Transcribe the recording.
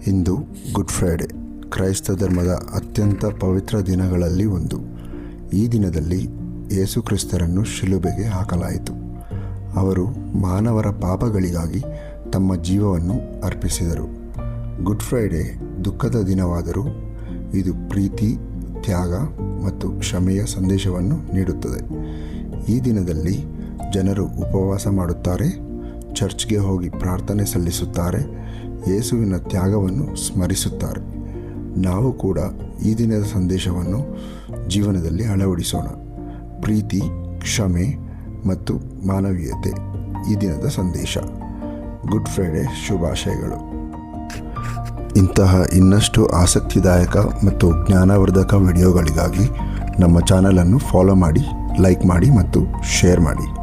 ಇಂದು good Friday, ಕ್ರೈಸ್ತ ಧರ್ಮದ ಅತ್ಯಂತ ಪವಿತ್ರ ದಿನಗಳಲ್ಲಿ ಒಂದು. ಈ ದಿನದಲ್ಲಿ ಯೇಸು ಕ್ರಿಸ್ತರನ್ನು ಶಿಲುಬೆಗೆ ಹಾಕಲಾಯಿತು. ಅವರು ಮಾನವರ ಪಾಪಗಳಿಗಾಗಿ ತಮ್ಮ ಜೀವವನ್ನು ಅರ್ಪಿಸಿದರು. ಗುಡ್ ಫ್ರೈಡೆ ದುಃಖದ ದಿನವಾದರೂ ಇದು ಪ್ರೀತಿ, ತ್ಯಾಗ ಮತ್ತು ಕ್ಷಮೆಯ ಸಂದೇಶವನ್ನು ನೀಡುತ್ತದೆ. ಈ ದಿನದಲ್ಲಿ ಜನರು ಉಪವಾಸ ಮಾಡುತ್ತಾರೆ, ಚರ್ಚ್ಗೆ ಹೋಗಿ ಪ್ರಾರ್ಥನೆ ಸಲ್ಲಿಸುತ್ತಾರೆ, ಯೇಸುವಿನ ತ್ಯಾಗವನ್ನು ಸ್ಮರಿಸುತ್ತಾರೆ. ನಾವು ಕೂಡ ಈ ದಿನದ ಸಂದೇಶವನ್ನು ಜೀವನದಲ್ಲಿ ಅಳವಡಿಸೋಣ. ಪ್ರೀತಿ, ಕ್ಷಮೆ ಮತ್ತು ಮಾನವೀಯತೆ ಈ ದಿನದ ಸಂದೇಶ. ಗುಡ್ ಫ್ರೈಡೆ ಶುಭಾಶಯಗಳು. ಇಂತಹ ಇನ್ನಷ್ಟು ಆಸಕ್ತಿದಾಯಕ ಮತ್ತು ಜ್ಞಾನವರ್ಧಕ ವಿಡಿಯೋಗಳಿಗಾಗಿ ನಮ್ಮ ಚಾನಲನ್ನು ಫಾಲೋ ಮಾಡಿ, ಲೈಕ್ ಮಾಡಿ ಮತ್ತು ಶೇರ್ ಮಾಡಿ.